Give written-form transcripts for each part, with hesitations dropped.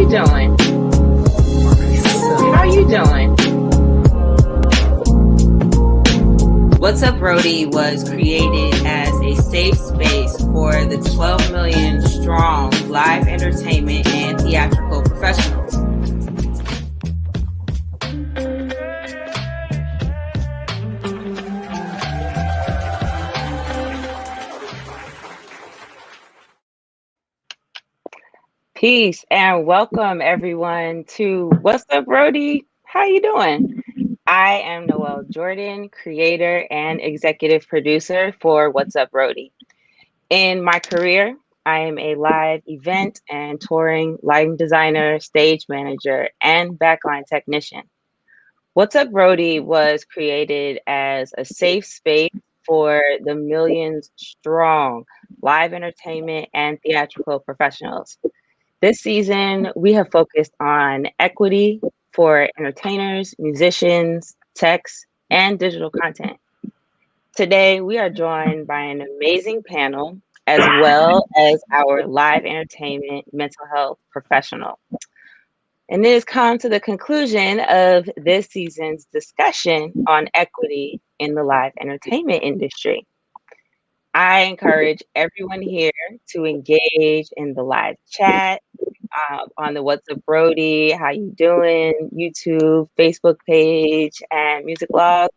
you doing? How you doing? What's Up, Roadie was created as a safe space for the 12 million strong live entertainment and theatrical professionals. Peace and welcome everyone to What's Up, Roadie? How you doing? I am Noelle Jordan, creator and executive producer for What's Up, Roadie. In my career, I am a live event and touring lighting designer, stage manager, and backline technician. What's Up, Roadie was created as a safe space for the millions strong live entertainment and theatrical professionals. This season, we have focused on equity for entertainers, musicians, techs, and digital content. Today, we are joined by an amazing panel as well as our live entertainment mental health professional. And it has come to the conclusion of this season's discussion on equity in the live entertainment industry. I encourage everyone here to engage in the live chat on the What's Up Brody, how you doing, YouTube, Facebook page, and music blog.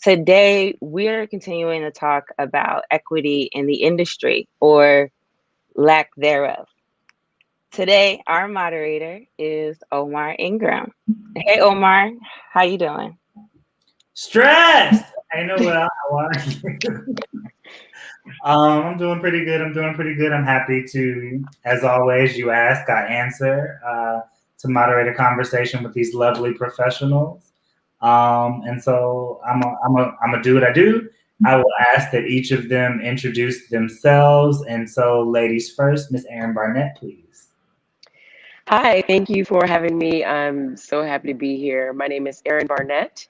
Today, we're continuing to talk about equity in the industry or lack thereof. Today, our moderator is Omar Ingram. Hey, Omar, how you doing? Stressed. I know how are you? I'm doing pretty good. I'm happy to, as always, you ask, I answer, to moderate a conversation with these lovely professionals. And so I'm gonna do what I do. I will ask that each of them introduce themselves. And so, ladies first, Miss Erin Barnett, please. Hi, thank you for having me. I'm so happy to be here. My name is Erin Barnett.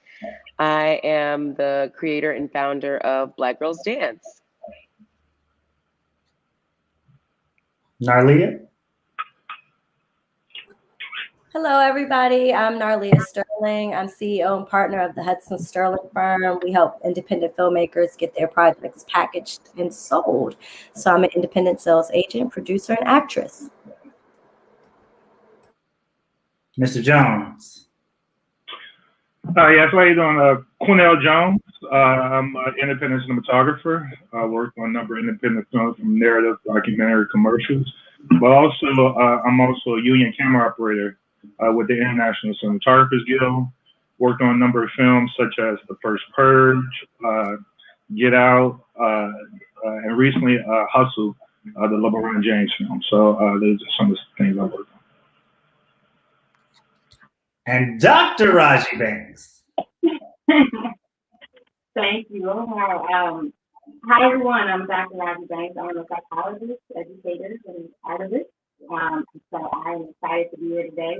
I am the creator and founder of Black Girls Dance. Narlia. Hello, everybody. I'm Narlia Sterling. I'm CEO and partner of the Hudson Sterling firm. We help independent filmmakers get their projects packaged and sold. So I'm an independent sales agent, producer, and actress. Mr. Jones. Yes, how you doing? Cornell Jones. I'm an independent cinematographer. I work on a number of independent films from narrative, documentary, commercials. But also, I'm also a union camera operator with the International Cinematographers Guild. Worked on a number of films such as The First Purge, Get Out, and recently Hustle, the LeBron James film. So those are some of the things I work on. And Dr. Raji Banks. Thank you, Omar. Hi, everyone. I'm Dr. Roadie Banks. I'm a psychologist, educator, and artist. So I'm excited to be here today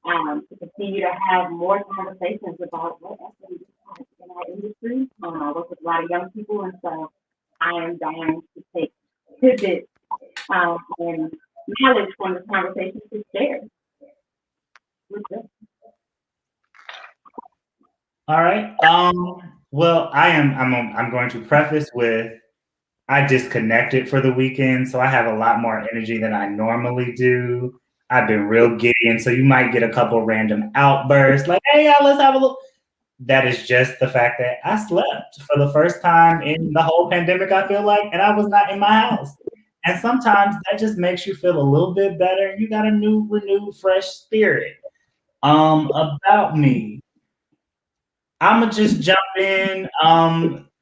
to continue to have more conversations about what equity is in our industry. I work with a lot of young people, and so I am dying to take tidbits and knowledge from the conversation to share with them. All right. Well, I'm going to preface with I disconnected for the weekend, so I have a lot more energy than I normally do. I've been real giddy, and so you might get a couple random outbursts like, hey, y'all, let's have a look. That is just the fact that I slept for the first time in the whole pandemic, I feel like, and I was not in my house. And sometimes that just makes you feel a little bit better. You got a new, renewed, fresh spirit. About me. I'm gonna just jump in.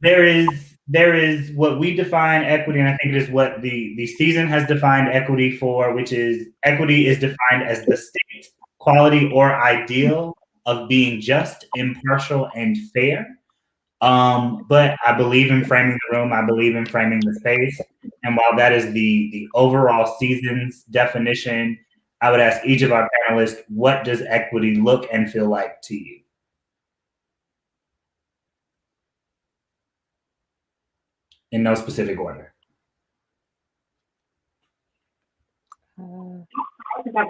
There is what we define equity, and I think it is what the season has defined equity for, which is equity is defined as the state, quality, or ideal of being just, impartial, and fair. But I believe in framing the room. I believe in framing the space. And while that is the overall season's definition, I would ask each of our panelists, what does equity look and feel like to you? In no specific order.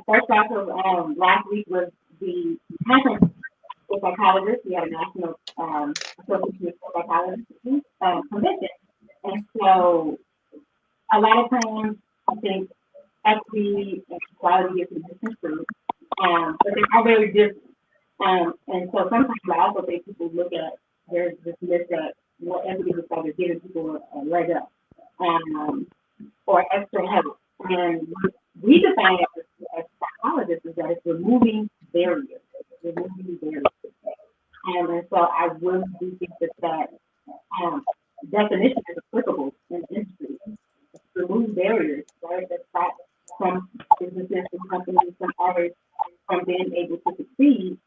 first off of last week was the conference with psychologists. We had a national association of psychologists convention, and so a lot of times I think equity and equality is misconstrued, but they are very different. And so sometimes I also think people look at there's this myth that what equity looks like is giving people a leg up or extra help. And we define it as psychologists is that it's removing barriers. And so I really do think that definition is applicable in the industry. Remove barriers, right? That stop some businesses, some companies, some artists from being able to succeed.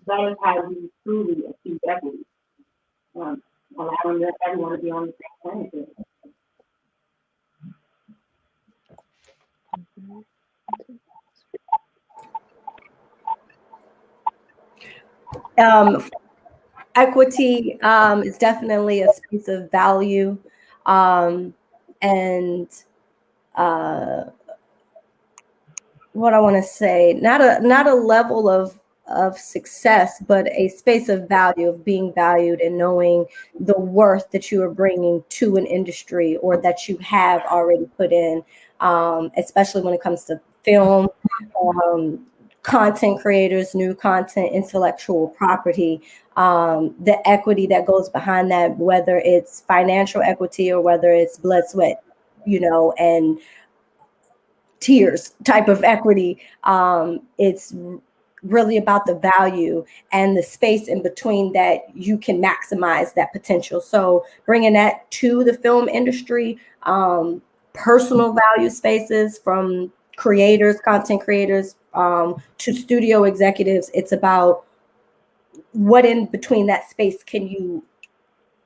That is how we truly achieve equity, allowing everyone to be on the same playing field. Equity is definitely a space of value, and what I want to say, not a level of success, but a space of value, of being valued and knowing the worth that you are bringing to an industry or that you have already put in, especially when it comes to film, content creators, new content, intellectual property, the equity that goes behind that, whether it's financial equity or whether it's blood, sweat, and tears type of equity. It's really about the value and the space in between that you can maximize that potential. So bringing that to the film industry, personal value spaces from creators, content creators, to studio executives, it's about what in between that space can you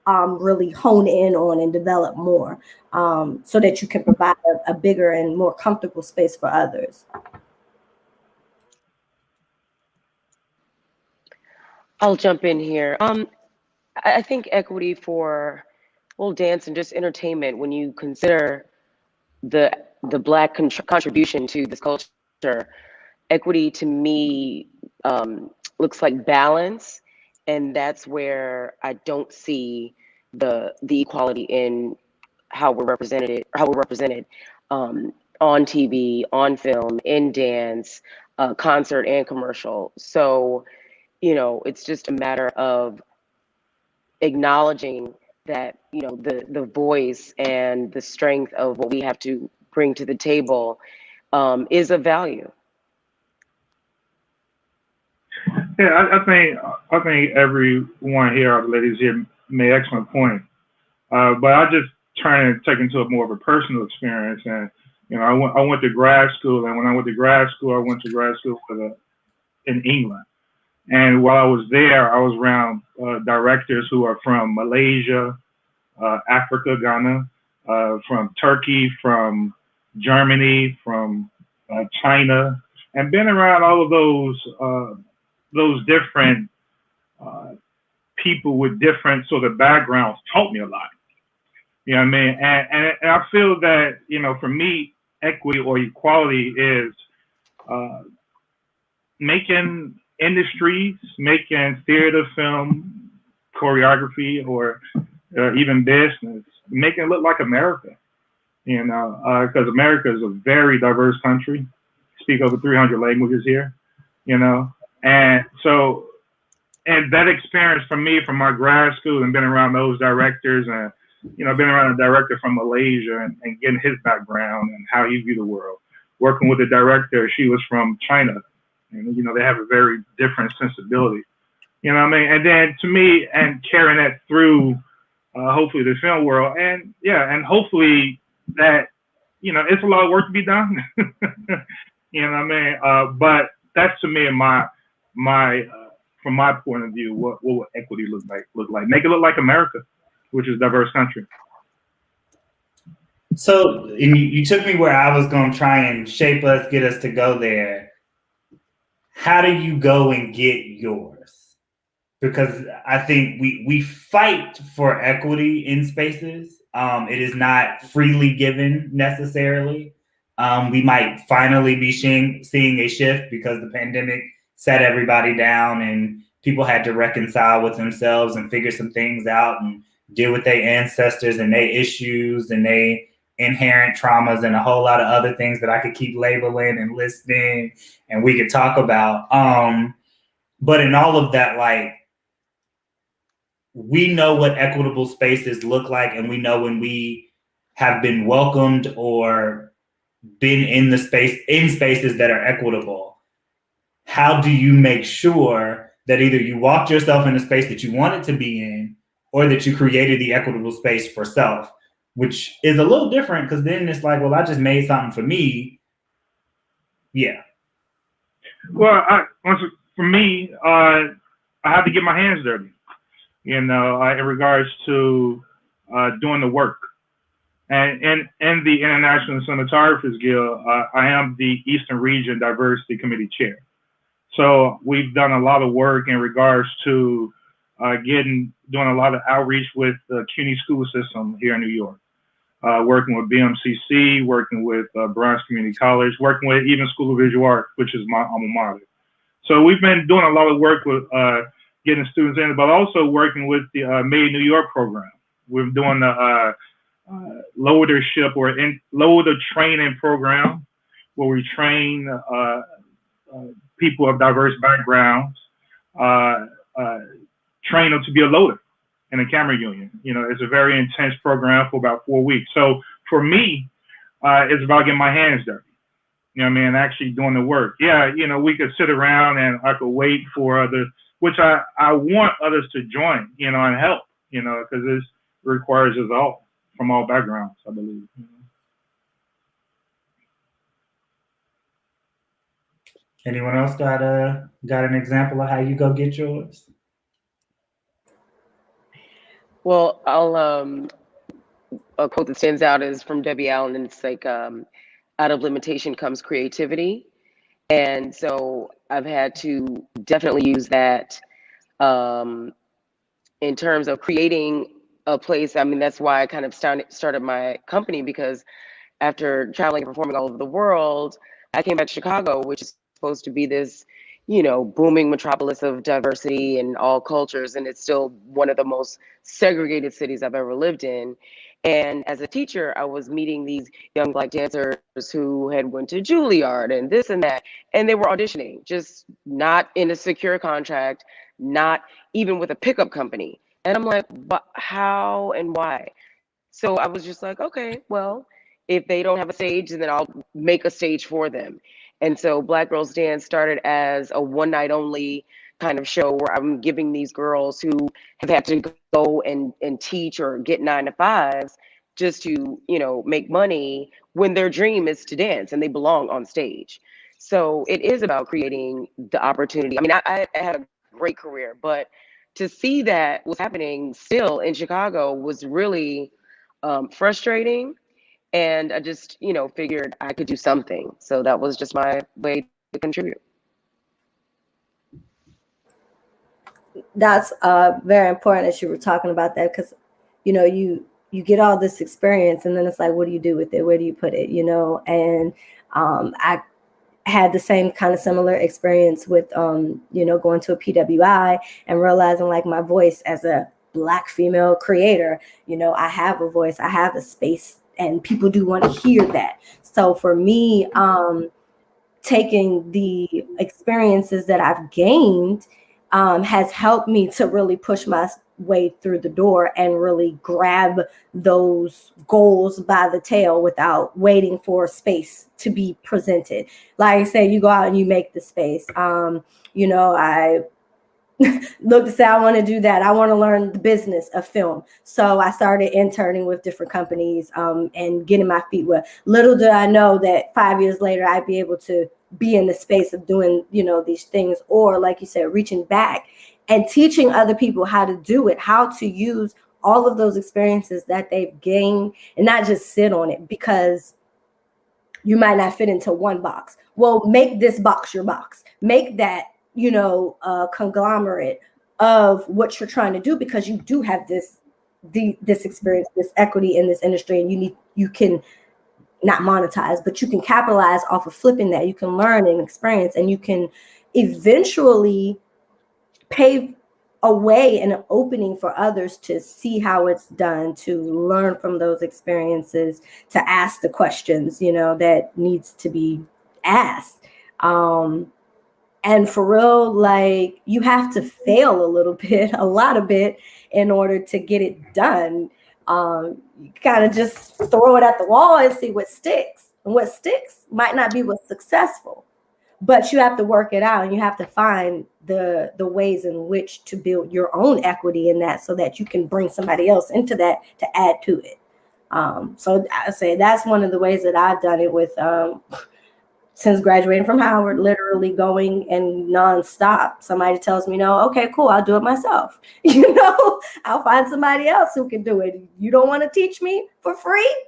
really hone in on and develop more, so that you can provide a bigger and more comfortable space for others. I'll jump in here. I think equity for dance and just entertainment, when you consider the Black contribution to this culture, equity to me looks like balance, and that's where I don't see the equality in how we're represented on TV, on film, in dance, concert, and commercial. So, it's just a matter of acknowledging that, the voice and the strength of what we have to bring to the table is of value. Yeah, I think everyone here, or the ladies here, made excellent point. But I just try and take into more of a personal experience. And I went to grad school, and when I went to grad school, in England. And while I was there, I was around directors who are from Malaysia, Africa, Ghana, from Turkey, from Germany, from China, and been around all of those different people with different sort of backgrounds taught me a lot. You know what I mean? And I feel that, for me, equity or equality is making industries, making theater, film, choreography, or even business, making it look like America. Because America is a very diverse country. Speak over 300 languages here. And so, and that experience for me, from my grad school and been around those directors, and been around a director from Malaysia and getting his background and how he viewed the world. Working with a director, she was from China, and they have a very different sensibility. You know what I mean? And then to me, and carrying that through, hopefully the film world, and hopefully that, it's a lot of work to be done. You know what I mean? But that's, to me, from my point of view, what would equity look like? Make it look like America, which is a diverse country. So, and you took me where I was going to try and shape us, get us to go there. How do you go and get yours? Because I think we fight for equity in spaces. It is not freely given necessarily. We might finally be seeing a shift because the pandemic set everybody down and people had to reconcile with themselves and figure some things out and deal with their ancestors and their issues and their inherent traumas and a whole lot of other things that I could keep labeling and listing and we could talk about. But in all of that, like, we know what equitable spaces look like, and we know when we have been welcomed or been in spaces that are equitable. How do you make sure that either you walked yourself in a space that you wanted to be in, or that you created the equitable space for self, which is a little different because then it's like, well, I just made something for me. Yeah. Well, for me, I have to get my hands dirty, in regards to doing the work. And in the International Cinematographers Guild, I am the Eastern Region Diversity Committee Chair. So we've done a lot of work in regards to doing a lot of outreach with the CUNY school system here in New York, working with BMCC, working with Bronx Community College, working with even School of Visual Art, which is my alma mater. So we've been doing a lot of work with getting students in, but also working with the Made New York program. We're doing the leadership or loader training program where we train people of diverse backgrounds, train them to be a loader in a camera union. It's a very intense program for about 4 weeks. So for me, it's about getting my hands dirty. Actually doing the work. Yeah, we could sit around and I could wait for others, which I want others to join, and help, because this requires us all from all backgrounds, I believe. Anyone else got an example of how you go get yours? Well, a quote that stands out is from Debbie Allen, and it's like, out of limitation comes creativity. And so I've had to definitely use that in terms of creating a place. I mean, that's why I kind of started my company, because after traveling and performing all over the world, I came back to Chicago, which is supposed to be this, booming metropolis of diversity and all cultures. And it's still one of the most segregated cities I've ever lived in. And as a teacher, I was meeting these young Black dancers who had went to Juilliard and this and that, and they were auditioning, just not in a secure contract, not even with a pickup company. And I'm like, how and why? So I was just like, okay, well, if they don't have a stage, then I'll make a stage for them. And so Black Girls Dance started as a one night only kind of show where I'm giving these girls who have had to go and teach or get 9 to 5s just to, make money when their dream is to dance and they belong on stage. So it is about creating the opportunity. I mean, I had a great career, but to see that was happening still in Chicago was really frustrating. And I just, figured I could do something. So that was just my way to contribute. That's very important that you were talking about that, because you get all this experience and then it's like, what do you do with it? Where do you put it? And I had the same kind of similar experience with going to a PWI and realizing, like, my voice as a Black female creator, I have a voice, I have a space, and people do want to hear that. So for me, taking the experiences that I've gained has helped me to really push my way through the door and really grab those goals by the tail without waiting for space to be presented. Like I say, you go out and you make the space. I look to say, I want to do that. I want to learn the business of film. So I started interning with different companies and getting my feet wet. Little did I know that 5 years later, I'd be able to be in the space of doing, these things, or like you said, reaching back and teaching other people how to do it, how to use all of those experiences that they've gained and not just sit on it because you might not fit into one box. Well, make this box your box. Make that, conglomerate of what you're trying to do, because you do have this experience, this equity in this industry, and you can not monetize, but you can capitalize off of flipping that. You can learn and experience, and you can eventually pave a way and an opening for others to see how it's done, to learn from those experiences, to ask the questions, that needs to be asked. And for real, like, you have to fail a little bit, a lot of it, in order to get it done. You kind of just throw it at the wall and see what sticks. And what sticks might not be what's successful, but you have to work it out, and you have to find the ways in which to build your own equity in that, so that you can bring somebody else into that to add to it. So I say that's one of the ways that I've done it with, since graduating from Howard, literally going and nonstop. Somebody tells me, no, okay, cool, I'll do it myself. I'll find somebody else who can do it. You don't want to teach me for free?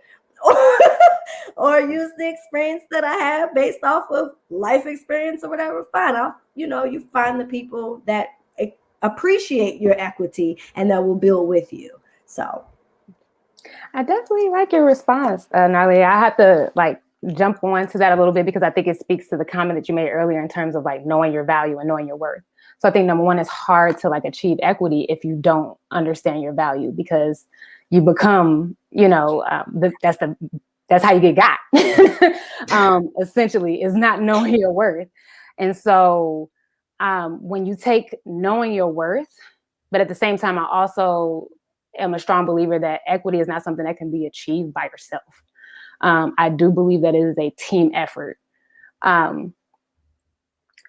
Or use the experience that I have based off of life experience or whatever, fine. You find the people that appreciate your equity and that will build with you. So I definitely like your response, Narlee. I have to jump on to that a little bit, because I think it speaks to the comment that you made earlier in terms of knowing your value and knowing your worth. So I think number one, it's hard to achieve equity if you don't understand your value, because you become, that's how you get got. Essentially, is not knowing your worth. And so when you take knowing your worth, but at the same time, I also am a strong believer that equity is not something that can be achieved by yourself. I do believe that it is a team effort,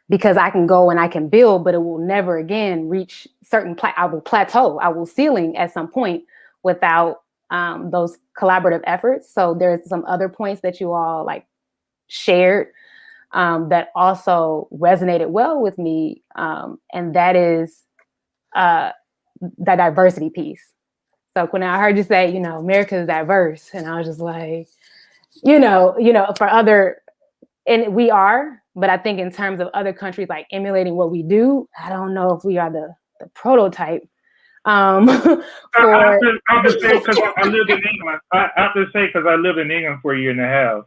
because I can go and I can build, but it will never again reach I will plateau, I will ceiling at some point without those collaborative efforts. So there's some other points that you all shared that also resonated well with me. And that is the diversity piece. So when I heard you say, America is diverse, and I was just like, for other, and we are, but I think in terms of other countries emulating what we do, I don't know if we are the prototype. I have to say, because I lived in England. I have to say, because I lived in England for a year and a half,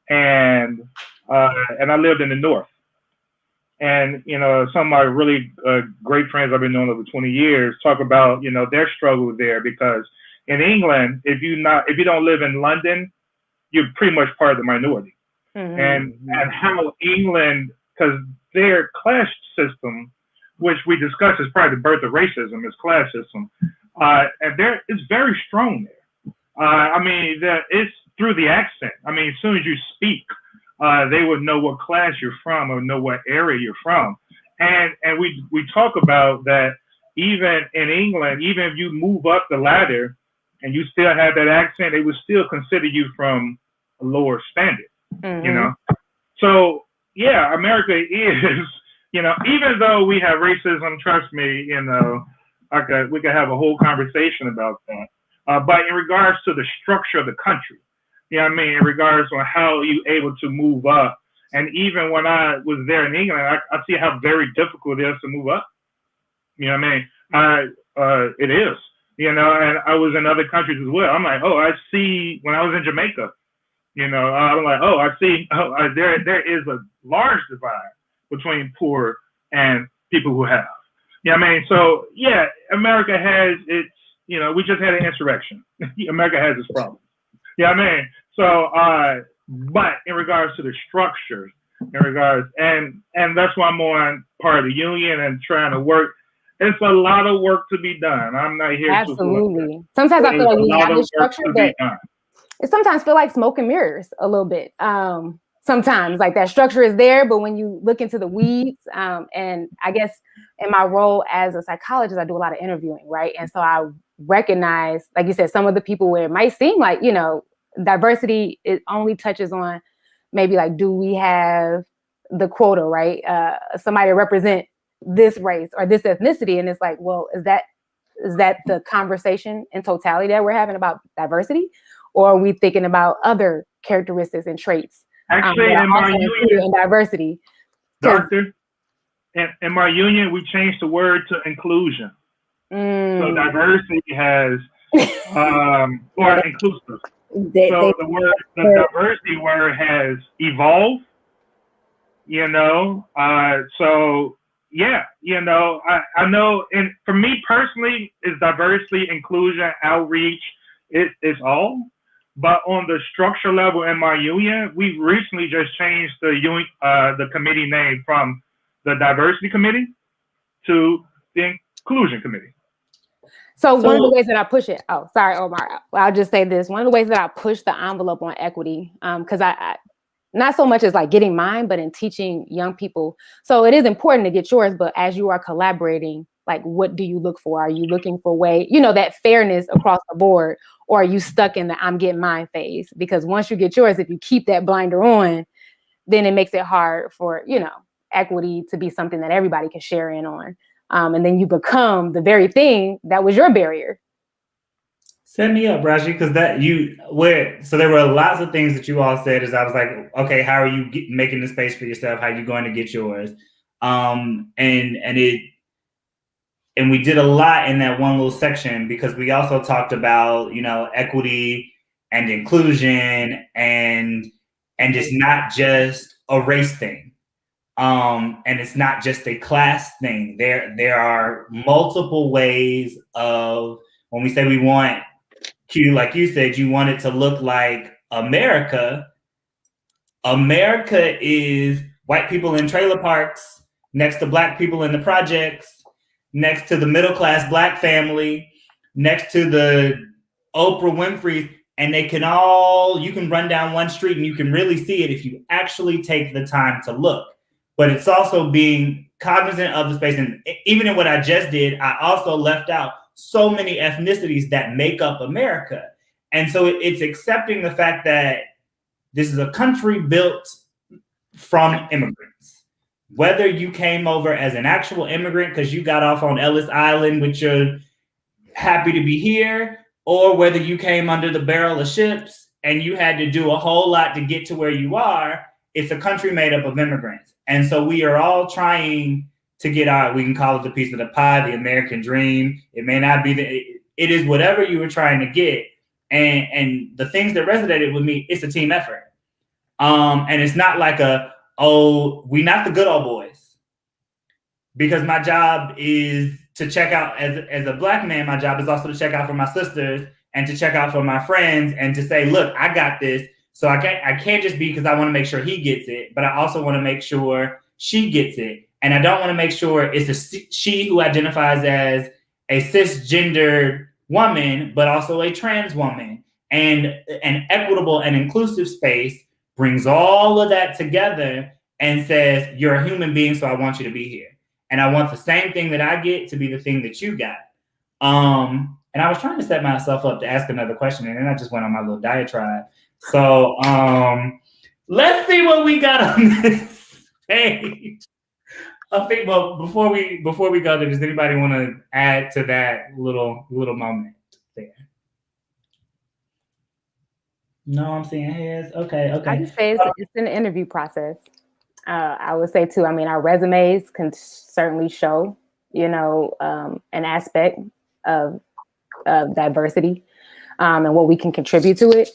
and I lived in the north. And some of my really great friends I've been knowing over 20 years talk about their struggle there, because in England, if you don't live in London, you're pretty much part of the minority. Mm-hmm. And how England, because their class system, which we discussed, is probably the birth of racism, is class system, and it's very strong there. It's through the accent. As soon as you speak, they would know what class you're from or know what area you're from. And we talk about that even in England, even if you move up the ladder and you still have that accent, they would still consider you from a lower standard, mm-hmm. So yeah, America is, even though we have racism, trust me, we could have a whole conversation about that. But in regards to the structure of the country, in regards to how you able to move up. And even when I was there in England, I see how very difficult it is to move up. It is, and I was in other countries as well. I'm like, I see, when I was in Jamaica, I'm like, I see, there is a large divide between poor and people who have. So yeah, America has its, we just had an insurrection. America has its problems. So, but in regards to the structures, and that's why I'm on part of the union and trying to work. It's a lot of work to be done. I'm not here. Absolutely. Sometimes I feel like we have this structure, but it sometimes feel like smoke and mirrors a little bit. Sometimes that structure is there, but when you look into the weeds, and I guess in my role as a psychologist, I do a lot of interviewing, right? And so I recognize, like you said, some of the people where it might seem like, diversity, it only touches on maybe do we have the quota, right? Somebody to represent this race or this ethnicity. And it's like, well, is that the conversation in totality that we're having about diversity? Or are we thinking about other characteristics and traits? Actually, in my union, in diversity. Doctor, in my union, we changed the word to inclusion. So diversity has, or inclusive. the diversity word has evolved, you know. So yeah, you know, I know, and for me personally, is diversity, inclusion, outreach. It's all. But on the structure level in my union, we recently just changed the committee name from the diversity committee to the inclusion committee. So one of the ways that I push it, oh, sorry, Omar, I'll just say this. One of the ways that I push the envelope on equity, because I not so much as like getting mine, but in teaching young people. So it is important to get yours, but as you are collaborating, like, what do you look for? Are you looking for that fairness across the board, or are you stuck in the I'm getting mine phase? Because once you get yours, if you keep that blinder on, then it makes it hard for, equity to be something that everybody can share in on. And then you become the very thing that was your barrier. Set me up, Raji, because so there were lots of things that you all said as I was like, okay, how are you making the space for yourself? How are you going to get yours? And we did a lot in that one little section, because we also talked about, equity and inclusion, and it's not just a race thing. And it's not just a class thing. There are multiple ways of, when we say we want Q, like you said, you want it to look like America. America is white people in trailer parks next to black people in the projects, next to the middle-class black family, next to the Oprah Winfrey, and you can run down one street and you can really see it if you actually take the time to look. But it's also being cognizant of the space. And even in what I just did, I also left out so many ethnicities that make up America. And so it's accepting the fact that this is a country built from immigrants. Whether you came over as an actual immigrant because you got off on Ellis Island with your happy to be here, or whether you came under the barrel of ships and you had to do a whole lot to get to where you are, it's a country made up of immigrants. And so we are all trying to get we can call it the piece of the pie, the American dream. It may not be it is whatever you were trying to get. And the things that resonated with me, it's a team effort. And it's not like we not the good old boys. Because my job is to check out, as a black man, my job is also to check out for my sisters and to check out for my friends and to say, look, I got this. So I can't just be because I want to make sure he gets it, but I also want to make sure she gets it. And I don't want to make sure it's a she who identifies as a cisgendered woman, but also a trans woman. And an equitable and inclusive space brings all of that together and says, you're a human being, so I want you to be here. And I want the same thing that I get to be the thing that you got. And I was trying to set myself up to ask another question, and then I just went on my little diatribe. So let's see what we got on this page. I think, well, before we go there, does anybody want to add to that little moment there? No, I'm seeing heads. Okay. I just say it's an interview process. I would say too, I mean, our resumes can certainly show, an aspect of diversity and what we can contribute to it.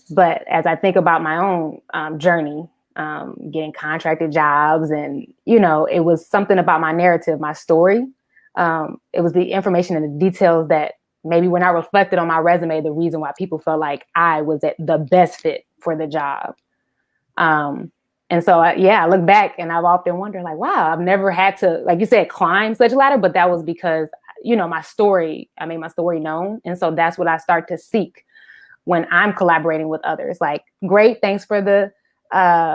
But as I think about my own journey, getting contracted jobs, and, it was something about my narrative, my story. It was the information and the details that maybe when I reflected on my resume, the reason why people felt like I was the best fit for the job. And so, I look back and I've often wondered, like, wow, I've never had to, like you said, climb such a ladder, but that was because, my story, I made my story known. And so that's what I start to seek when I'm collaborating with others. Like, great, thanks for the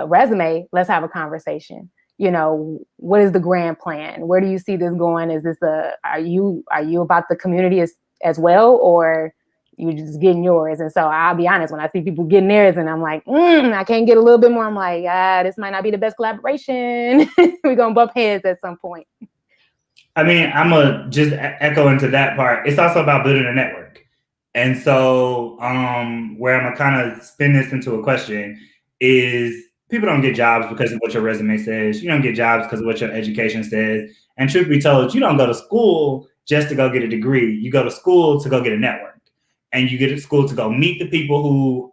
resume. Let's have a conversation. What is the grand plan? Where do you see this going? Is this are you about the community as well, or you just getting yours? And so I'll be honest, when I see people getting theirs and I'm like, I can't get a little bit more, I'm like, this might not be the best collaboration. We're going to bump heads at some point. I mean, I'm going to just echo into that part. It's also about building a network. And so where I'm going to kind of spin this into a question is, people don't get jobs because of what your resume says. You don't get jobs because of what your education says. And truth be told, you don't go to school just to go get a degree. You go to school to go get a network. and you get to school to go meet the people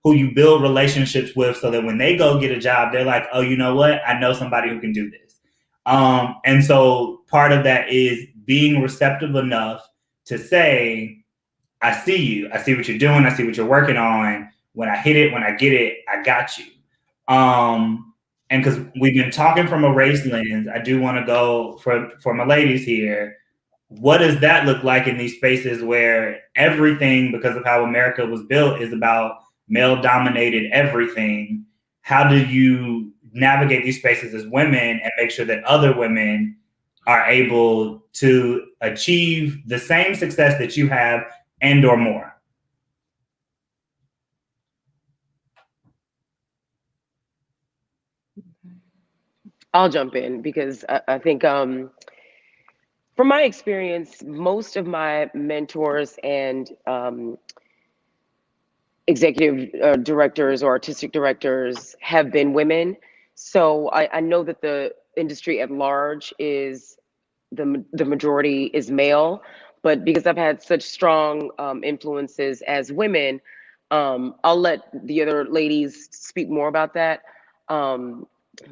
who you build relationships with, so that when they go get a job, they're like, oh, you know what? I know somebody who can do this. And so part of that is being receptive enough to say, I see you. I see what you're doing. I see what you're working on. When I hit it, when I get it, I got you. And because we've been talking from a race lens, I do want to go for my ladies here. What does that look like in these spaces where everything, because of how America was built, is about male-dominated everything? How do you navigate these spaces as women and make sure that other women are able to achieve the same success that you have and or more? I'll jump in because I think from my experience, most of my mentors and executive directors or artistic directors have been women. So I know that the industry at large is the majority is male, but because I've had such strong influences as women, I'll let the other ladies speak more about that.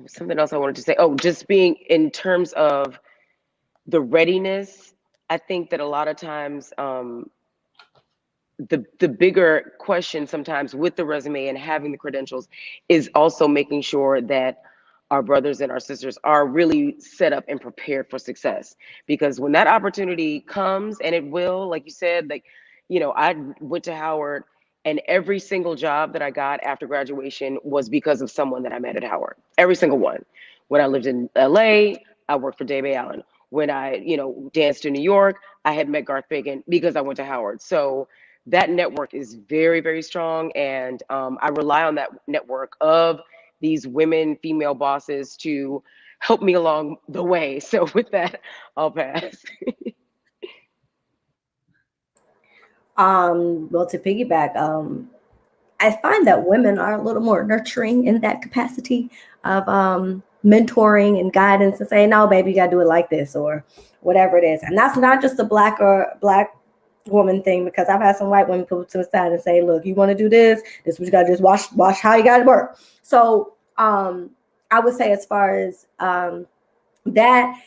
Something else I wanted to say. Oh, just being in terms of the readiness, I think that a lot of times the bigger question sometimes with the resume and having the credentials is also making sure that our brothers and our sisters are really set up and prepared for success. Because when that opportunity comes, and it will, like you said, like, you know, I went to Howard, and every single job that I got after graduation was because of someone that I met at Howard. Every single one. When I lived in LA, I worked for Davey Allen. When I, you know, danced in New York, I had met Garth Fagan because I went to Howard. So that network is very, very strong. And I rely on that network of these women, female bosses to help me along the way. So with that, I'll pass. Well, to piggyback, I find that women are a little more nurturing in that capacity of mentoring and guidance and saying, no, baby, you got to do it like this or whatever it is. And that's not just a black woman thing, because I've had some white women put to the side and say, look, you want to do this is what you got to just watch how you got to work. So I would say, as far as that,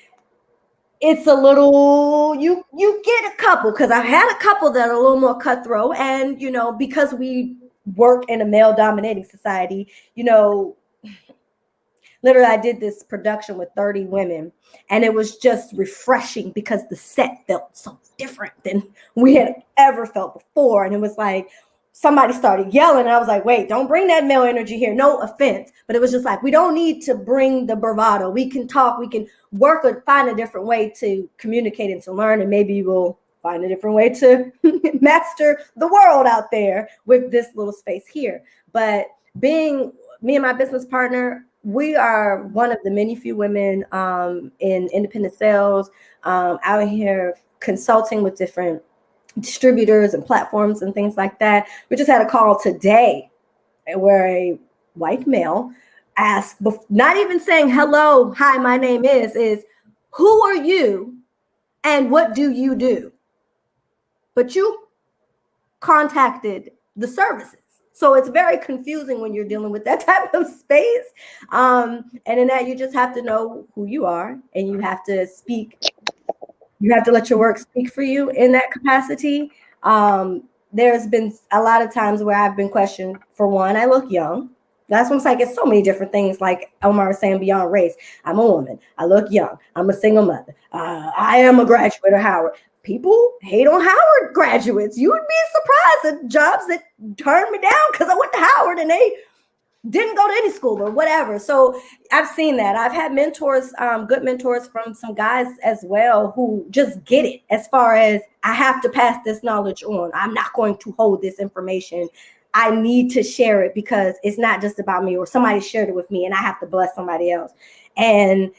it's a little, you get a couple, because I've had a couple that are a little more cutthroat, and you know, because we work in a male dominating society, you know, literally I did this production with 30 women, and it was just refreshing because the set felt so different than we had ever felt before. And it was like somebody started yelling, and I was like, wait, don't bring that male energy here. No offense, but it was just like, we don't need to bring the bravado. We can talk, we can work or find a different way to communicate and to learn, and maybe we'll find a different way to master the world out there with this little space here. But being me and my business partner, we are one of the many few women in independent sales out here consulting with different distributors and platforms and things like that. We just had a call today where a white male asked, not even saying hello, hi, my name is who are you and what do you do? But you contacted the services. So it's very confusing when you're dealing with that type of space. And in that, you just have to know who you are, and you have to speak. You have to let your work speak for you in that capacity. There's been a lot of times where I've been questioned. For one, I look young. That's what it's like. It's so many different things. Like Omar was saying, beyond race. I'm a woman. I look young. I'm a single mother. I am a graduate of Howard. People hate on Howard graduates. You would be surprised at jobs that turned me down because I went to Howard and they didn't go to any school or whatever. So I've seen that. I've had mentors, good mentors from some guys as well, who just get it as far as, I have to pass this knowledge on. I'm not going to hold this information. I need to share it because it's not just about me, or somebody shared it with me and I have to bless somebody else. And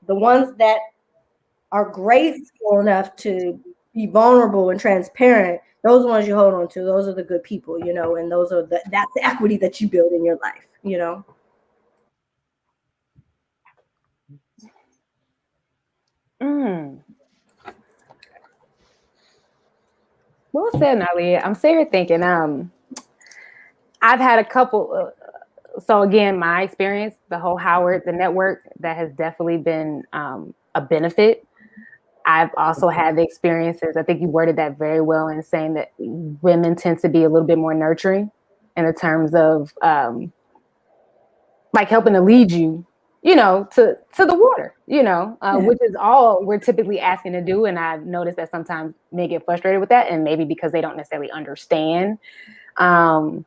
the ones that are graceful enough to be vulnerable and transparent, those are the ones you hold on to. Those are the good people, you know, and those are that's the equity that you build in your life, you know. Well said, Nalia. I'm sitting here thinking, I've had a couple, so again, my experience, the whole Howard, the network, that has definitely been a benefit. I've also had the experiences, I think you worded that very well in saying that women tend to be a little bit more nurturing in the terms of like helping to lead you, you know, to the water, you know, which is all we're typically asking to do. And I've noticed that sometimes men get frustrated with that, and maybe because they don't necessarily understand the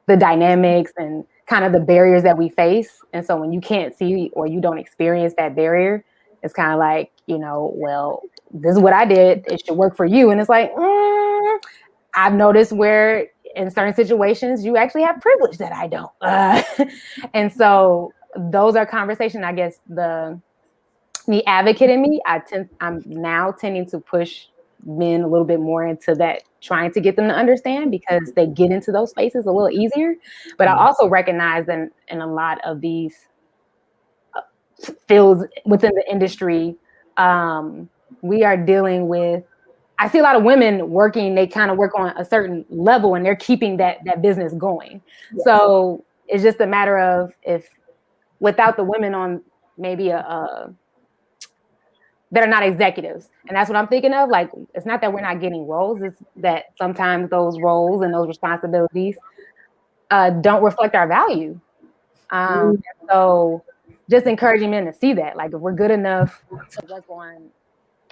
dynamics and kind of the barriers that we face. And so when you can't see or you don't experience that barrier, it's kind of like, you know, well, this is what I did. It should work for you. And it's like, I've noticed where in certain situations, you actually have privilege that I don't. And so those are conversations, I guess, the advocate in me, I'm now tending to push men a little bit more into that, trying to get them to understand, because they get into those spaces a little easier. But I also recognize that in a lot of these fields within the industry, we are dealing with, I see a lot of women working, they kind of work on a certain level and they're keeping that business going. Yes. So it's just a matter of, if without the women on maybe that are not executives. And that's what I'm thinking of. Like, it's not that we're not getting roles, it's that sometimes those roles and those responsibilities don't reflect our value. So just encouraging men to see that, like, if we're good enough to work on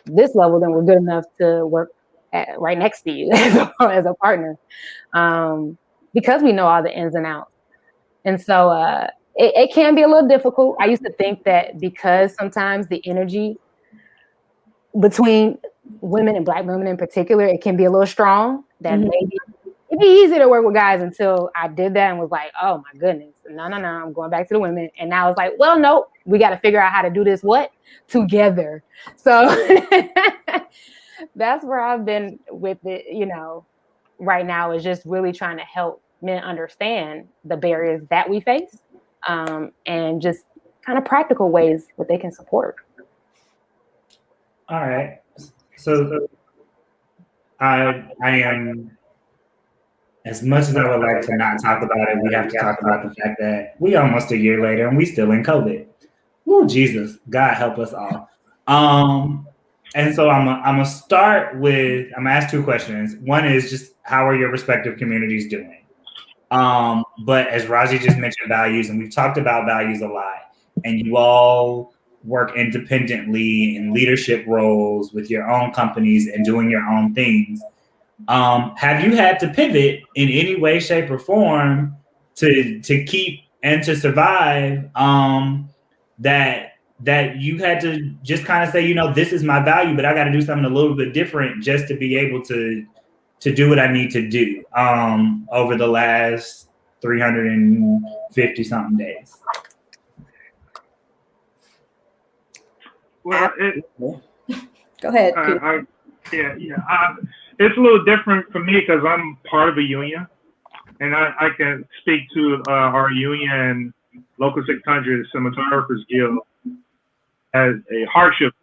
this level, then we're good enough to work right next to you as a partner, because we know all the ins and outs. And so it can be a little difficult. I used to think that because sometimes the energy between women and Black women in particular, it can be a little strong, that maybe it'd be easy to work with guys, until I did that and was like, oh my goodness, no, I'm going back to the women. And now it's like, well, no, we got to figure out how to do this together. So that's where I've been with it, you know, right now, is just really trying to help men understand the barriers that we face, and just kind of practical ways that they can support. All right. So I am, as much as I would like to not talk about it, we have to talk about the fact that we almost a year later and we still in COVID. Oh, Jesus, God help us all. And so I'm gonna start with, I'm gonna ask two questions. One is just, how are your respective communities doing? But as Raji just mentioned, values, and we've talked about values a lot, and you all work independently in leadership roles with your own companies and doing your own things. Have you had to pivot in any way, shape, or form to keep and to survive, that you had to just kind of say, you know, this is my value, but I got to do something a little bit different just to be able to do what I need to do over the last 350 something days? Well, go ahead. It's a little different for me because I'm part of a union, and I can speak to our union, Local 600 Cinematographers Guild, as a hardship.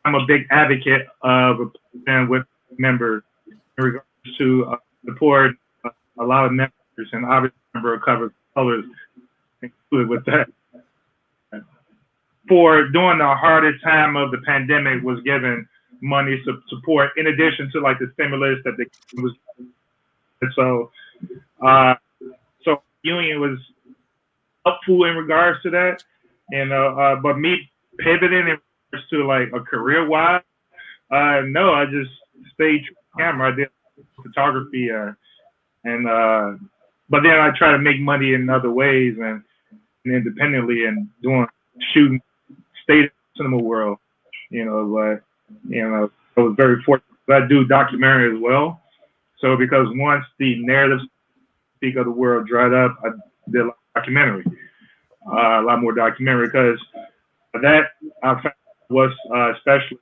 I'm a big advocate of and with members in regards to support a lot of members, and obviously a number of covered colors included with that. For during the hardest time of the pandemic, was given money support in addition to like the stimulus that the was. And so union was helpful in regards to that, and but me pivoting in regards to like a career wise, no, I just stayed camera. I did photography, and but then I try to make money in other ways and independently, and doing shooting. Stayed in the cinema world, you know, but you know, I was very fortunate. I do documentary as well. So because once the narrative speak of the world dried up, I did a lot of documentary, a lot more documentary, because that I found was especially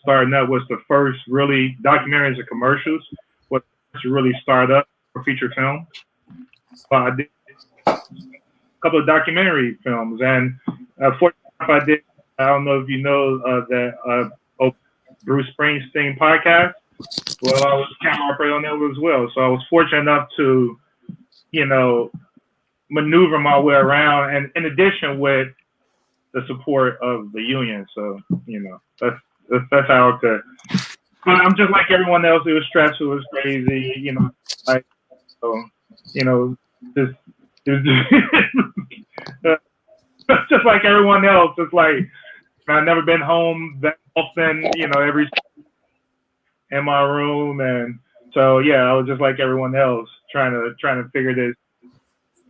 starting up was the first really documentaries and commercials was to really start up for feature film. So I did a couple of documentary films, and I don't know if you know that Bruce Springsteen podcast. Well, I was camera operator on that as well. So I was fortunate enough to, maneuver my way around, and in addition with the support of the union. So, that's how I could. But I'm just like everyone else. It was stressful. It was crazy. Like, so, just, just like everyone else. It's like I've never been home that often. Every in my room, and so yeah, I was just like everyone else, trying to figure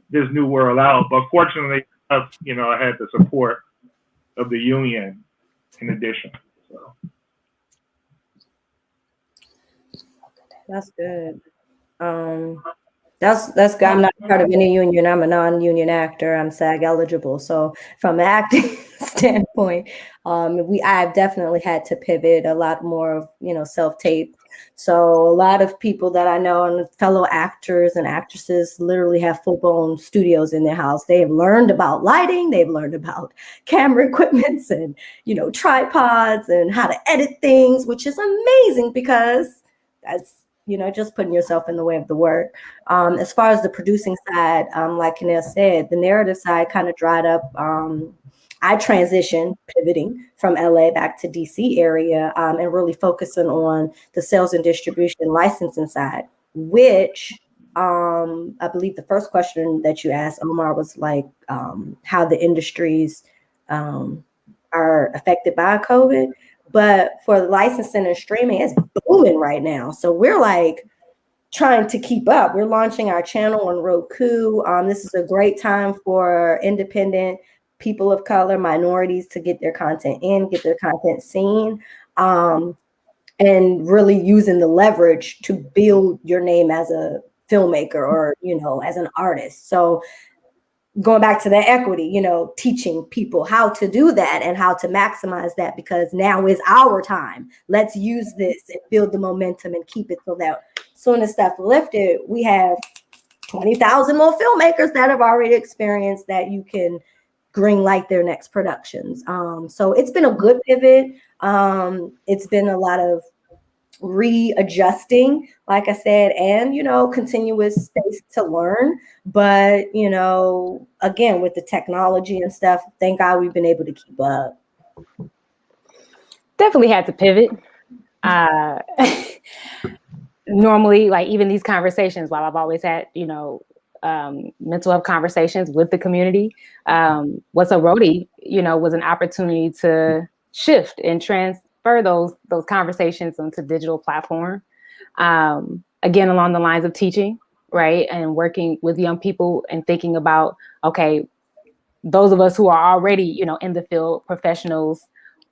this new world out. But fortunately, I had the support of the union in addition. So. That's good. That's good. I'm not part of any union. I'm a non-union actor. I'm SAG eligible. So from an acting standpoint, I've definitely had to pivot a lot more of, self-tape. So a lot of people that I know and fellow actors and actresses literally have full-blown studios in their house. They have learned about lighting. They've learned about camera equipments and, tripods and how to edit things, which is amazing because that's, just putting yourself in the way of the work. As far as the producing side, like Kanel said, the narrative side kind of dried up. I transitioned, pivoting from LA back to DC area, and really focusing on the sales and distribution licensing side, which I believe the first question that you asked, Omar, was like how the industries are affected by COVID. But for licensing and streaming, it's booming right now. So we're like trying to keep up. We're launching our channel on Roku. This is a great time for independent people of color, minorities to get their content in, get their content seen, and really using the leverage to build your name as a filmmaker or, as an artist. So going back to the equity, teaching people how to do that and how to maximize that, because now is our time. Let's use this and build the momentum and keep it so that as soon as stuff lifted, we have 20,000 more filmmakers that have already experienced that you can green light their next productions. So it's been a good pivot. It's been a lot of readjusting, like I said, and continuous space to learn. But again, with the technology and stuff, thank God we've been able to keep up. Definitely had to pivot. Normally, like even these conversations, while I've always had mental health conversations with the community, What's Up Roadie, was an opportunity to shift and transfer those conversations onto digital platform. Again, along the lines of teaching, right? And working with young people and thinking about, okay, those of us who are already, in the field, professionals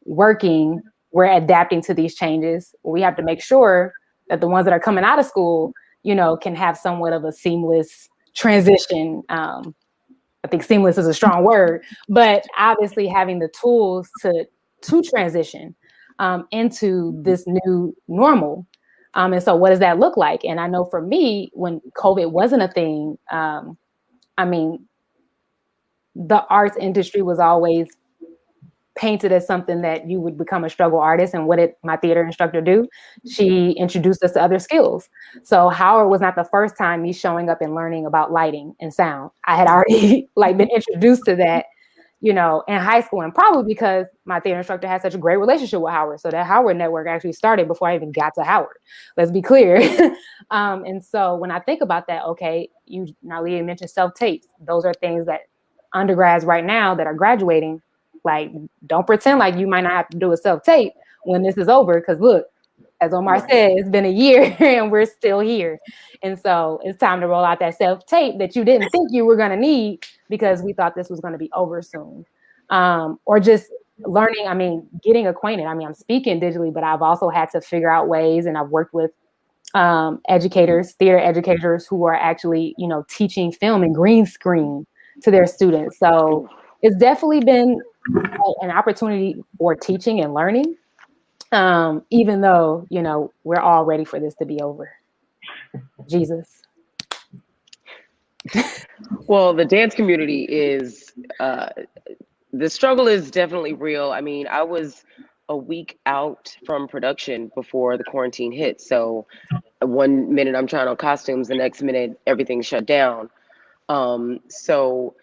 working, we're adapting to these changes. We have to make sure that the ones that are coming out of school, can have somewhat of a seamless transition. I think seamless is a strong word, but obviously having the tools to transition into this new normal. And so what does that look like? And I know for me, when COVID wasn't a thing, the arts industry was always painted as something that you would become a struggle artist. And what did my theater instructor do? She introduced us to other skills. So Howard was not the first time me showing up and learning about lighting and sound. I had already been introduced to that, in high school, and probably because my theater instructor had such a great relationship with Howard. So that Howard network actually started before I even got to Howard. Let's be clear. And so when I think about that, okay, Nalia mentioned self-tapes. Those are things that undergrads right now that are graduating, don't pretend like you might not have to do a self-tape when this is over. Because look, as Omar said, it's been a year and we're still here. And so it's time to roll out that self-tape that you didn't think you were going to need because we thought this was going to be over soon. Or just learning, getting acquainted. I'm speaking digitally, but I've also had to figure out ways, and I've worked with educators, theater educators who are actually, teaching film and green screen to their students. So it's definitely been an opportunity for teaching and learning, even though, we're all ready for this to be over. Jesus. Well, the dance community is, the struggle is definitely real. I was a week out from production before the quarantine hit. So one minute I'm trying on costumes, the next minute everything's shut down. So,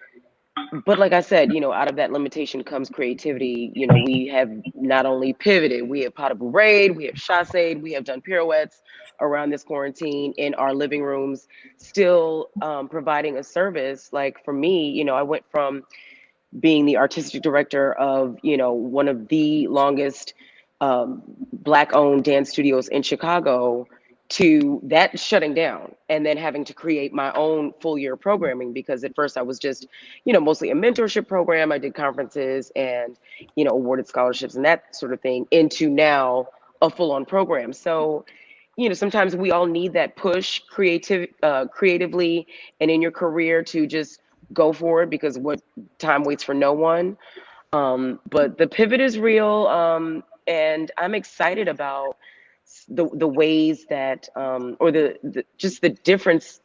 but like I said, out of that limitation comes creativity. We have not only pivoted, we have pot of WURHYD, we have chassé, we have done pirouettes around this quarantine in our living rooms, still providing a service. Like for me, I went from being the artistic director of, one of the longest Black-owned dance studios in Chicago, to that shutting down and then having to create my own full year programming, because at first I was just, mostly a mentorship program. I did conferences and, awarded scholarships and that sort of thing, into now a full-on program. So, sometimes we all need that push creatively and in your career to just go for it, because what time waits for no one. But the pivot is real. And I'm excited about the ways that, or just the different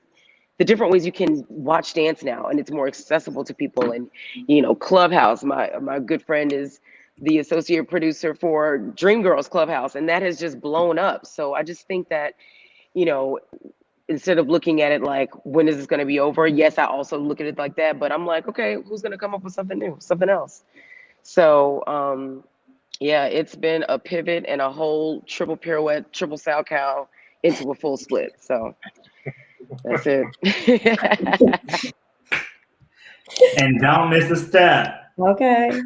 ways you can watch dance now, and it's more accessible to people. And Clubhouse, my good friend is the associate producer for Dreamgirls Clubhouse, and that has just blown up. So I just think that, instead of looking at it like, when is this going to be over? Yes, I also look at it like that, but I'm like, okay, who's going to come up with something new, something else? So yeah, it's been a pivot and a whole triple pirouette, triple salchow into a full split. So that's it. And don't miss a step. Okay.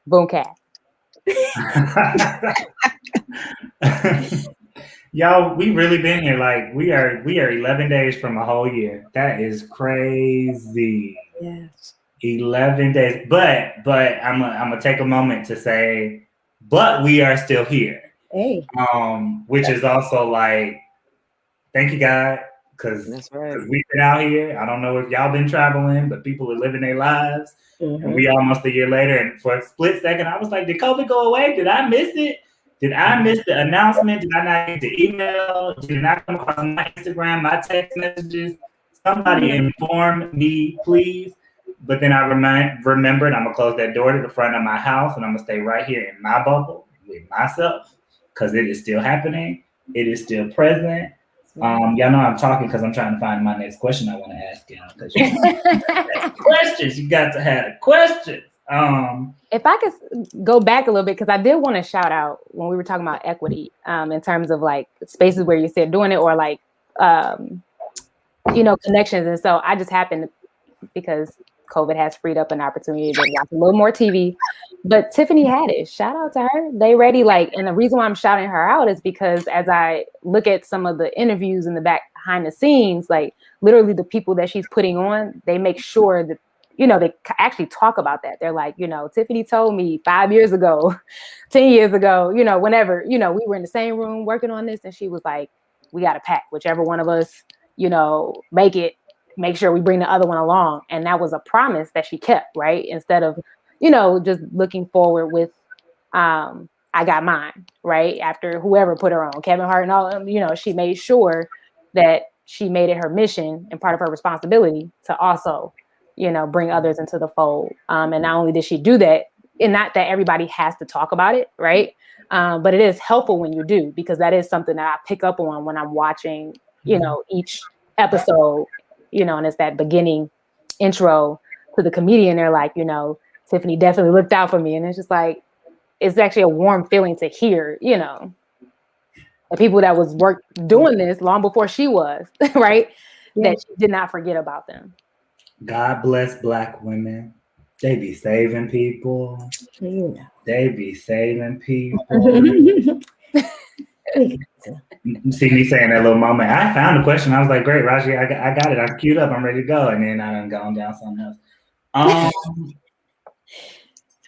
Boom cat. Y'all, we really been here. Like we are 11 days from a whole year. That is crazy. Yes. 11 days. But I'm gonna take a moment to say, but we are still here. Hey. Which is also like, thank you, God, because we've been out here. I don't know if y'all been traveling, but people are living their lives. Mm-hmm. And we almost a year later. And for a split second, I was like, did COVID go away? Did I miss it? Did I miss the announcement? Did I not get the email? Did it not come across my Instagram, my text messages? Somebody inform me, please. But then I remembered I'm going to close that door to the front of my house, and I'm going to stay right here in my bubble with myself, because it is still happening. It is still present. Y'all know I'm talking because I'm trying to find my next question I want to ask y'all. Because questions, you got to have questions. If I could go back a little bit, because I did want to shout out when we were talking about equity, in terms of like spaces where you said doing it, or like, connections. And so I just happened, because COVID has freed up an opportunity to watch a little more TV. But Tiffany Haddish, shout out to her. They ready, like, and the reason why I'm shouting her out is because as I look at some of the interviews in the back behind the scenes, like literally the people that she's putting on, they make sure that, they actually talk about that. They're like, Tiffany told me 5 years ago, 10 years ago, whenever, we were in the same room working on this, and she was like, we got to pack whichever one of us, make sure we bring the other one along. And that was a promise that she kept, right? Instead of, just looking forward with, I got mine, right? After whoever put her on, Kevin Hart and all, she made sure that she made it her mission and part of her responsibility to also, bring others into the fold. And not only did she do that, and not that everybody has to talk about it, right? But it is helpful when you do, because that is something that I pick up on when I'm watching, each episode, and it's that beginning intro to the comedian. They're like, Tiffany definitely looked out for me. And it's just like, it's actually a warm feeling to hear, the people that was doing this long before she was, right? Yeah. That she did not forget about them. God bless Black women. They be saving people. Yeah. They be saving people. See me saying that little moment. I found a question. I was like, great, Raji, I got it. I'm queued up. I'm ready to go. And then I done gone down something else.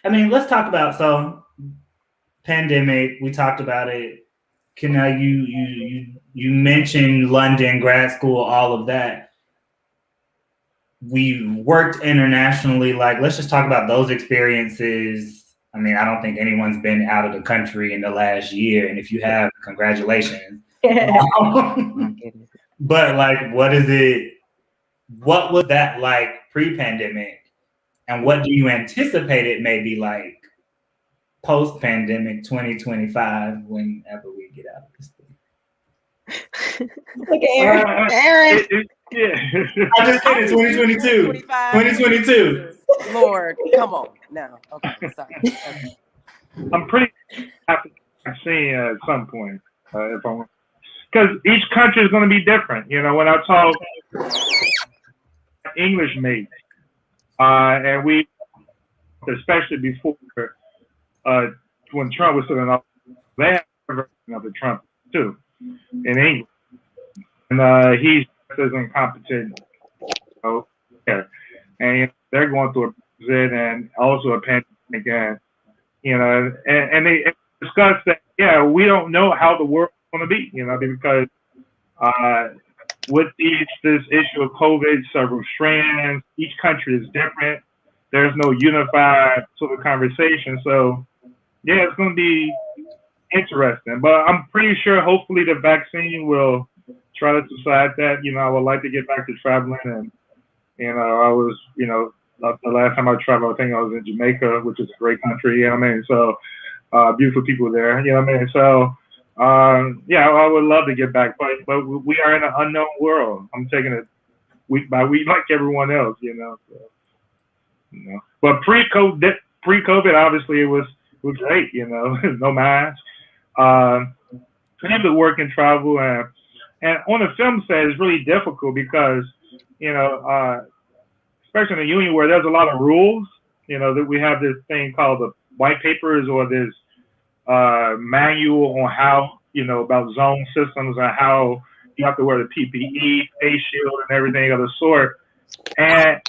I mean, let's talk about, so pandemic, we talked about it. You mentioned London, grad school, all of that. We worked internationally. Like, let's just talk about those experiences. I mean, I don't think anyone's been out of the country in the last year. And if you have, congratulations. But like, what was that like pre-pandemic? And what do you anticipate it may be like post-pandemic 2025 whenever we get out of this thing. Look at Aaron. Aaron. Yeah. I just said it, 2022. 2022. Lord, come on now. Okay, sorry. Okay. I'm pretty happy seeing at some point, if I want, because each country is going to be different. You know, when I talk English mates, and we, especially before when Trump was sitting on that version of the Trump too in England, and he's as incompetent, and they're going through a Brexit and also a pandemic, and and they discussed that we don't know how the world's going to be, because with this issue of COVID, several strands, each country is different. There's no unified sort of conversation. So, it's going to be interesting. But I'm pretty sure, hopefully, the vaccine will try to decide that. I would like to get back to traveling. And, I was, the last time I traveled, I think I was in Jamaica, which is a great country. So beautiful people there. So, I would love to get back. But we are in an unknown world. I'm taking it week by week like everyone else, So. But pre-COVID, obviously it was great, no mask. To work and travel, and on the film set, it's really difficult because, especially in the union where there's a lot of rules, that we have this thing called the white papers or this manual on how, about zone systems and how you have to wear the PPE, face shield, and everything of the sort, and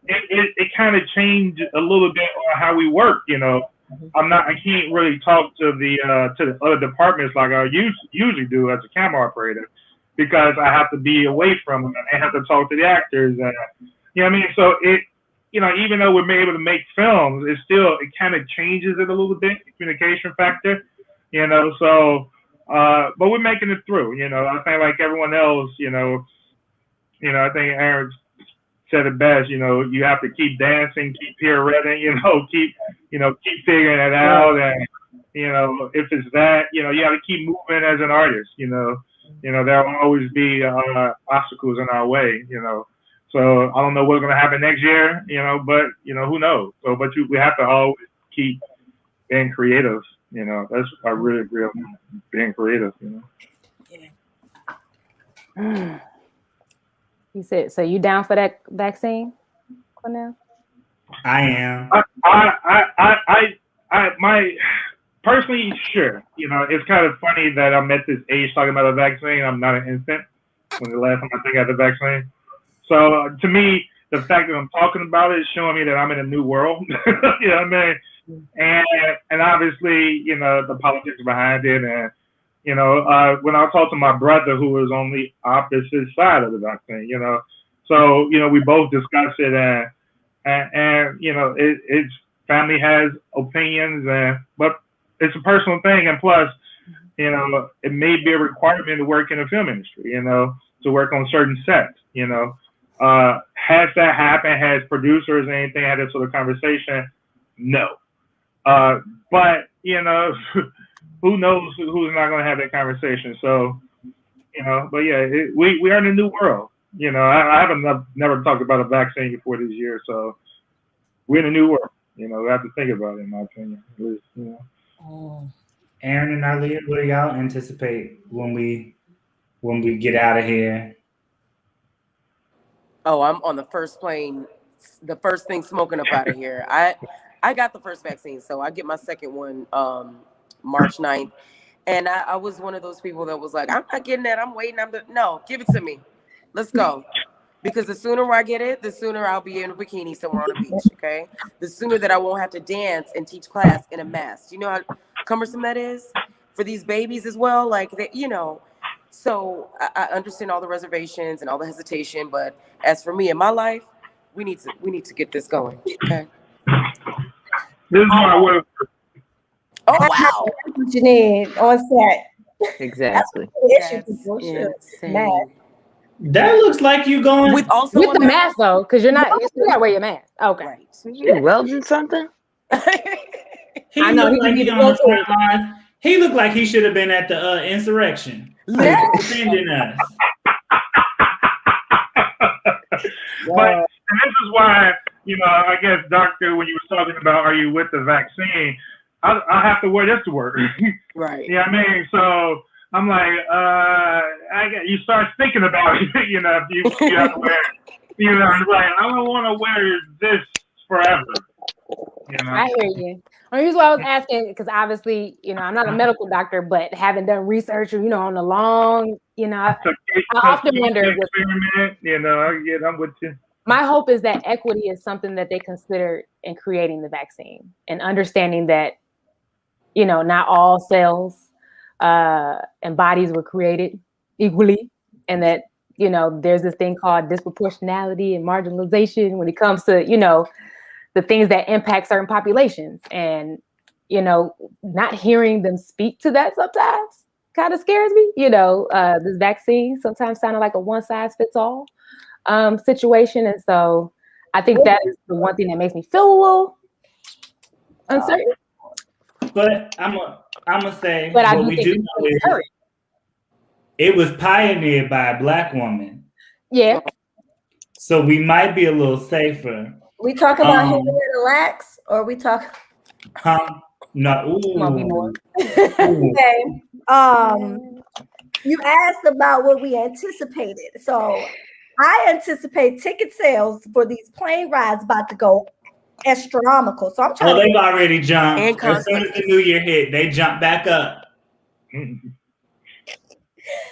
it kind of changed a little bit on how we work. I can't really talk to the other departments like I usually do as a camera operator, because I have to be away from them and I have to talk to the actors. So it, even though we're able to make films, it kind of changes it a little bit, the communication factor. So but we're making it through. I think like everyone else, I think Aaron said it best, you have to keep dancing, keep pirouetting, keep figuring it out. And, if it's that, you got to keep moving as an artist, there'll always be obstacles in our way, So I don't know what's going to happen next year, but, who knows? So, but we have to always keep being creative, that's, I really agree on being creative, Yeah. You said, so you down for that vaccine, Cornell? I am. My personally, sure. It's kind of funny that I'm at this age talking about a vaccine. I'm not an infant. When the last time I think I had the vaccine. So to me, the fact that I'm talking about it is showing me that I'm in a new world. You know what I mean? And obviously, the politics behind it, and when I talked to my brother who was on the opposite side of the vaccine, so, we both discussed it, and it's family has opinions, but it's a personal thing. And plus, it may be a requirement to work in the film industry, to work on certain sets, has that happened? Has producers or anything had this sort of conversation? No. But, who knows who's not going to have that conversation? So, but yeah, we are in a new world. I haven't never talked about a vaccine before this year, so we're in a new world. We have to think about it, in my opinion. Aaron and Arlene, what do y'all anticipate when we get out of here? Oh, I'm on the first plane, the first thing smoking up out of here. I got the first vaccine, so I get my second one March 9th. And I was one of those people that was like, I'm not getting that. I'm waiting. No, give it to me. Let's go. Because the sooner I get it, the sooner I'll be in a bikini somewhere on a beach, okay? The sooner that I won't have to dance and teach class in a mask. You know how cumbersome that is for these babies as well? Like, so I understand all the reservations and all the hesitation, but as for me in my life, we need to get this going, okay? This is my way. Oh, wow. That's what you need on set. Exactly. That's insane. That looks like you going with the mask though, because you gotta wear your mask. Okay. Right. You welding something? He looked like he on the front lines. He looked like he should have been at the insurrection. Defending us. But and this is why, I guess, Doctor, when you were talking about are you with the vaccine, I have to wear this to work. Right. Yeah, I mean, so I'm like, you start thinking about it, if you have to wear, like, I don't want to wear this forever. I hear you. The reason why I was asking, because obviously, I'm not a medical doctor, but having done research, on the long, I often wonder. Experiment, I'm with you. My hope is that equity is something that they consider in creating the vaccine and understanding that, not all cells and bodies were created equally, and that, there's this thing called disproportionality and marginalization when it comes to, the things that impact certain populations. And, not hearing them speak to that sometimes kind of scares me. This vaccine sometimes sounded like a one-size-fits-all situation. And so I think that is the one thing that makes me feel a little uncertain. But I'm gonna say but what we do know is it was pioneered by a Black woman. Yeah. So we might be a little safer. We talk about Henrietta Lacks, or we talk? No. Okay. You asked about what we anticipated. So I anticipate ticket sales for these plane rides about to go astronomical. So I'm trying. They've already jumped. As soon as the new year hit, they jumped back up.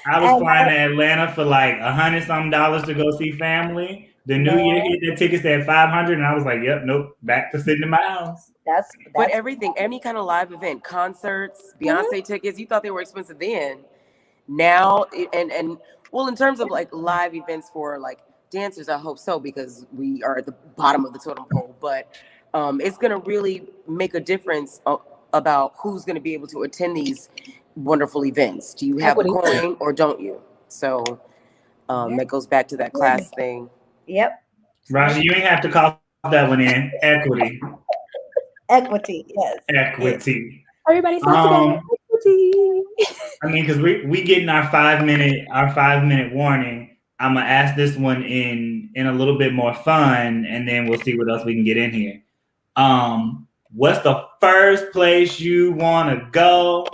I was flying to Atlanta for like $100-some to go see family. The new year hit, the tickets at $500, and I was like, "Yep, nope, back to sitting in my house." But everything, any kind of live event, concerts, Beyonce tickets, you thought they were expensive then. Now, and well, in terms of like live events for like dancers, I hope so, because we are at the bottom of the totem pole. But it's gonna really make a difference about who's gonna be able to attend these wonderful events. Do you have a coin or don't you? So that goes back to that class thing. Yep. Roger, you ain't have to call that one in. Equity. Equity, yes. Equity. Everybody says equity. I mean, because we getting our 5-minute warning. I'm gonna ask this one in a little bit more fun, and then we'll see what else we can get in here. What's the first place you want to go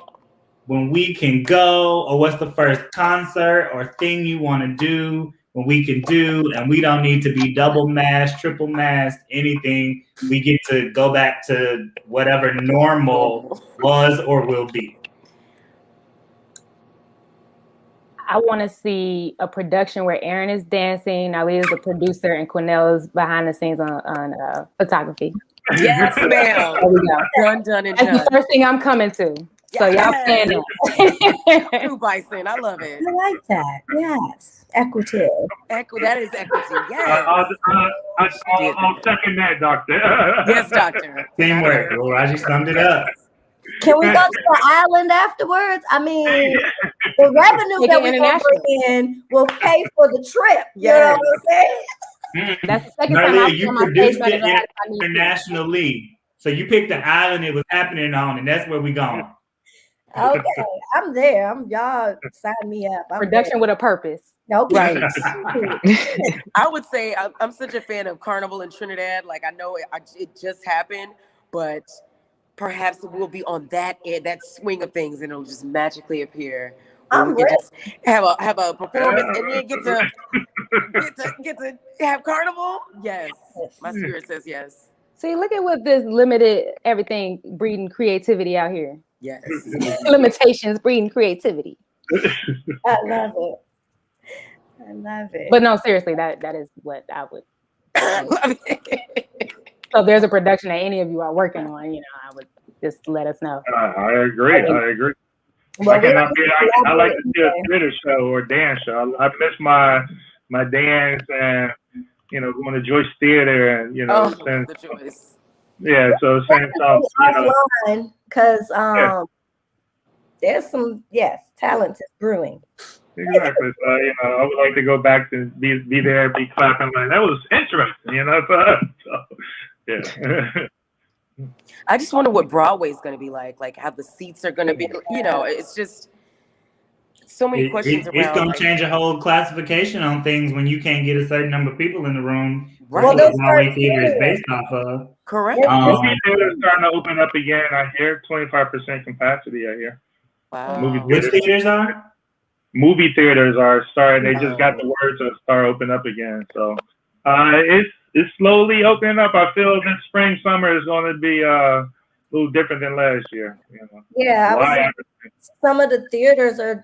when we can go, or what's the first concert or thing you want to do when we can do, and we don't need to be double masked, triple masked, anything. We get to go back to whatever normal was or will be. I want to see a production where Aaron is dancing, Ali is the producer, and Cornell is behind the scenes on photography. Yes, ma'am. There we go. Done and done. That's the first thing I'm coming to. So y'all stand up. True Bison, I love it. I like that. Yes, equity. That is equity. Yes. I'll second that, Doctor. Yes, Doctor. Teamwork. Well, Raji summed it up. Can we go to the island afterwards? I mean, the revenue that we will bring in will pay for the trip. You know what I'm saying? That's the second time you produced it internationally. So you picked the island it was happening on, and that's where we going. Okay, I'm there. Y'all sign me up. Production with a purpose. Okay. Right. I would say I'm such a fan of Carnival in Trinidad. Like, I know it just happened, but perhaps we'll be on that swing of things, and it'll just magically appear. We can just have a performance and then get to have Carnival. Yes, my spirit says yes. See, look at what this limited everything breeding creativity out here. Yes. Limitations breeding creativity. I love it. But no, seriously, that is what I would. So if there's a production that any of you are working on, I would just let us know. I agree. Well, I like to see a theater show or dance show. I miss my dance and going to Joyce Theater and the Joyce. Yeah, so since offline, because there's some talent is brewing. Exactly. So I would like to go back to be there, be clapping like that was interesting. So yeah. I just wonder what Broadway's going to be like how the seats are going to be. It's just so many questions around. It's going to change a whole classification on things when you can't get a certain number of people in the room. Right. Well, the Broadway theater is based off of. Correct. Movie theaters starting to open up again. I hear 25% capacity. I hear. Wow. Which theaters are? Movie theaters are starting. They just got the word to start opening up again. So it's slowly opening up. I feel this spring, summer is going to be a little different than last year. Yeah, some of the theaters are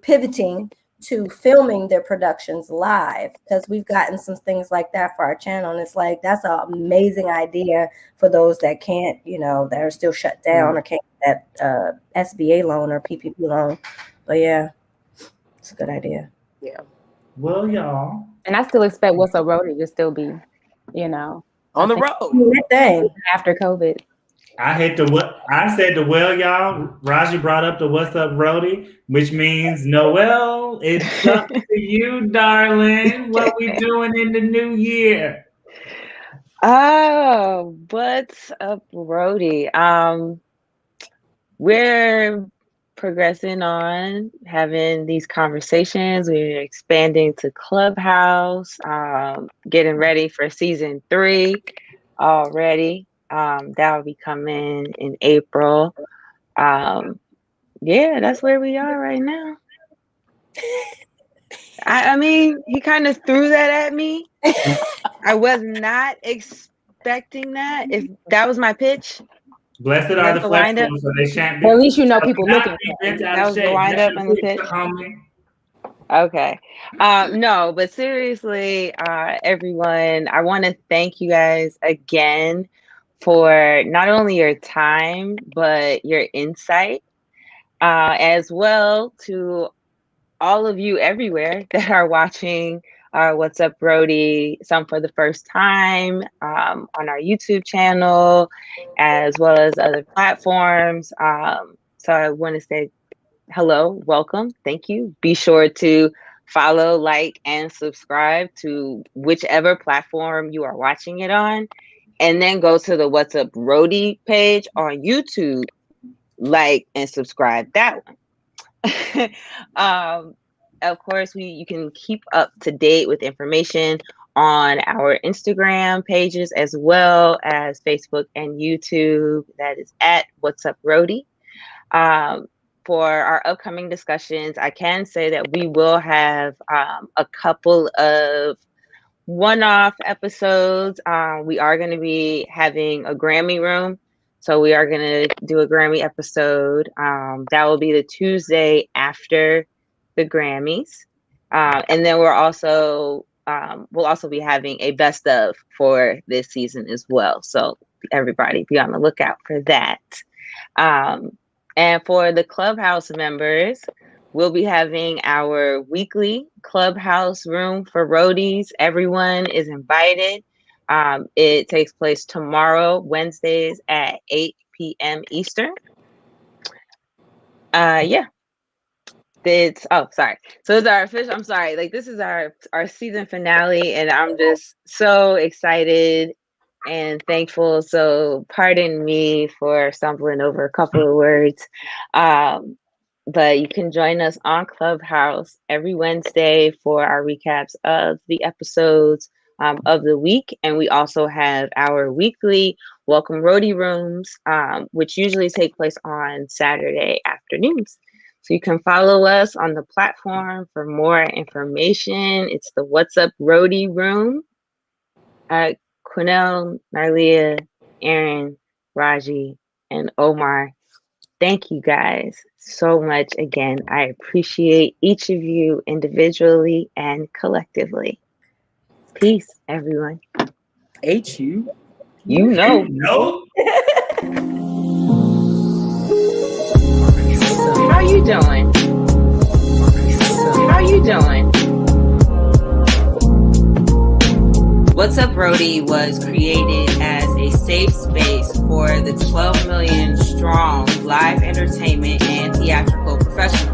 pivoting to filming their productions live, because we've gotten some things like that for our channel, and it's like that's an amazing idea for those that can't, that are still shut down or can't get that SBA loan or PPP loan. But yeah, it's a good idea. Yeah. Well, y'all. And I still expect What's Up Roadie to still be, on the road after COVID. I said y'all. Raji brought up the What's Up Roadie, which means Noel, it's up to you, darling. What we doing in the new year? Oh, What's Up Roadie? We're progressing on having these conversations. We're expanding to Clubhouse, getting ready for season 3 already. That will be coming in April. Yeah, that's where we are right now. I mean, he kind of threw that at me. I was not expecting that. If that was my pitch. Blessed are the flexible, so they shan't be. Well, at least people looking. That was the wind-up and the pitch. Okay. No, but seriously, everyone, I want to thank you guys again for not only your time, but your insight, as well to all of you everywhere that are watching our What's Up Roadie, some for the first time, on our YouTube channel, as well as other platforms. So I want to say hello, welcome, thank you. Be sure to follow, like, and subscribe to whichever platform you are watching it on. And then go to the What's Up Roadie page on YouTube, like and subscribe that one. Of course, you can keep up to date with information on our Instagram pages as well as Facebook and YouTube. That is at What's Up Roadie. For our upcoming discussions, I can say that we will have a couple of one-off episodes. We are going to be having a Grammy room. So we are going to do a Grammy episode. That will be the Tuesday after the Grammys. And then we'll also be having a best of for this season as well. So everybody be on the lookout for that. And for the Clubhouse members, we'll be having our weekly Clubhouse room for roadies. Everyone is invited. It takes place tomorrow, Wednesdays at 8 p.m. Eastern. Yeah. Sorry. So it's our official, I'm sorry. Like, this is our season finale, and I'm just so excited and thankful. So pardon me for stumbling over a couple of words. But you can join us on Clubhouse every Wednesday for our recaps of the episodes of the week. And we also have our weekly Welcome Roadie rooms, which usually take place on Saturday afternoons. So you can follow us on the platform for more information. It's the What's Up Roadie room. Quinell, Narlia, Aaron, Raji, and Omar, thank you guys so much again. I appreciate each of you individually and collectively. Peace, everyone. HU. You know. No. How you doing? How you doing? What's Up Roadie was created as a safe space for the 12 million strong live entertainment and theatrical professionals.